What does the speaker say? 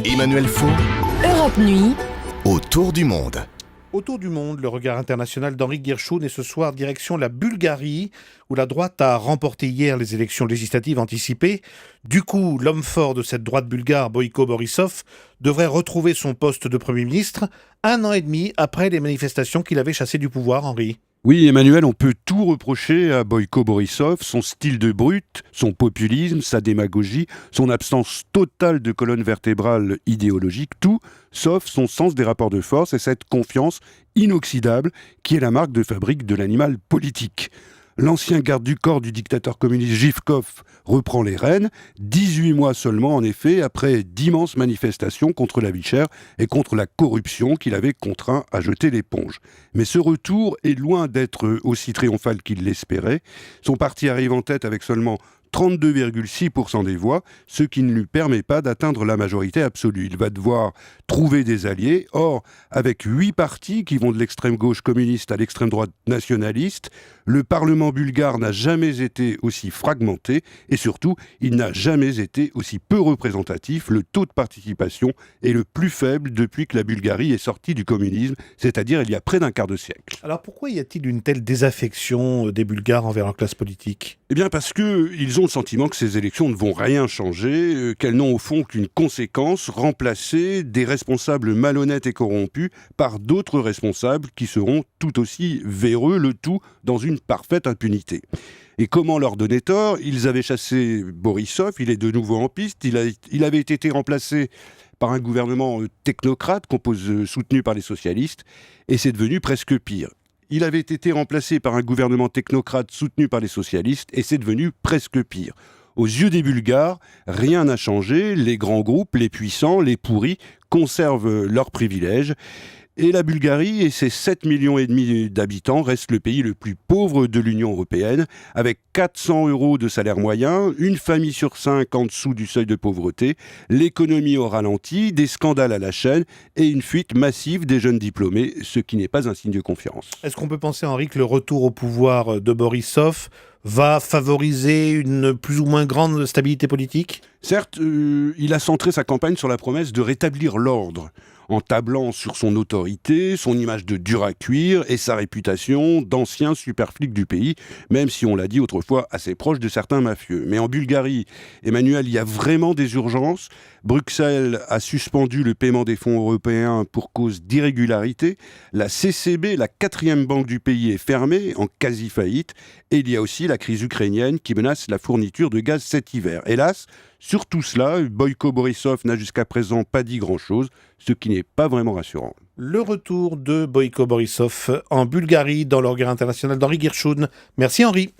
Emmanuel Faux, Europe Nuit, autour du monde. Autour du monde, le regard international d'Henri Guirchoun est ce soir direction la Bulgarie, où la droite a remporté hier les élections législatives anticipées. Du coup, l'homme fort de cette droite bulgare, Boyko Borisov, devrait retrouver son poste de Premier ministre 1 an et demi après les manifestations qu'il avait chassées du pouvoir, Henri. Oui, Emmanuel, on peut tout reprocher à Boyko Borisov, son style de brute, son populisme, sa démagogie, son absence totale de colonne vertébrale idéologique, tout sauf son sens des rapports de force et cette confiance inoxydable qui est la marque de fabrique de l'animal politique. L'ancien garde du corps du dictateur communiste Zhivkov reprend les rênes, 18 mois seulement en effet, après d'immenses manifestations contre la vie chère et contre la corruption qu'il avait contraint à jeter l'éponge. Mais ce retour est loin d'être aussi triomphal qu'il l'espérait. Son parti arrive en tête avec seulement 32,6% des voix, ce qui ne lui permet pas d'atteindre la majorité absolue. Il va devoir trouver des alliés. Or, avec 8 partis qui vont de l'extrême gauche communiste à l'extrême droite nationaliste, le Parlement bulgare n'a jamais été aussi fragmenté et surtout, il n'a jamais été aussi peu représentatif. Le taux de participation est le plus faible depuis que la Bulgarie est sortie du communisme, c'est-à-dire il y a près d'un quart de siècle. Alors pourquoi y a-t-il une telle désaffection des Bulgares envers leur classe politique ? Eh bien parce qu'ils ont le sentiment que ces élections ne vont rien changer, qu'elles n'ont au fond qu'une conséquence, remplacer des responsables malhonnêtes et corrompus par d'autres responsables qui seront tout aussi véreux, le tout dans une parfaite impunité. Et comment leur donner tort ? Ils avaient chassé Borisov, il est de nouveau en piste, il avait été remplacé par un gouvernement technocrate soutenu par les socialistes, et c'est devenu presque pire. Il avait été remplacé par un gouvernement technocrate soutenu par les socialistes et c'est devenu presque pire. Aux yeux des Bulgares, rien n'a changé. Les grands groupes, les puissants, les pourris conservent leurs privilèges. Et la Bulgarie et ses 7,5 millions d'habitants restent le pays le plus pauvre de l'Union européenne, avec 400 € de salaire moyen, une famille sur 5 en dessous du seuil de pauvreté, l'économie au ralenti, des scandales à la chaîne et une fuite massive des jeunes diplômés, ce qui n'est pas un signe de confiance. Est-ce qu'on peut penser, Henri, que le retour au pouvoir de Borisov va favoriser une plus ou moins grande stabilité politique ? Certes, il a centré sa campagne sur la promesse de rétablir l'ordre, en tablant sur son autorité, son image de dur à cuire et sa réputation d'ancien super flic du pays, même si on l'a dit autrefois assez proche de certains mafieux. Mais en Bulgarie, Emmanuel, il y a vraiment des urgences. Bruxelles a suspendu le paiement des fonds européens pour cause d'irrégularité. La CCB, la 4e banque du pays, est fermée, en quasi-faillite. Et il y a aussi la crise ukrainienne qui menace la fourniture de gaz cet hiver. Hélas, sur tout cela, Boyko Borisov n'a jusqu'à présent pas dit grand-chose, ce qui n'est pas vraiment rassurant. Le retour de Boyko Borisov en Bulgarie dans le regard international d'Henri Guirchoun. Merci Henri.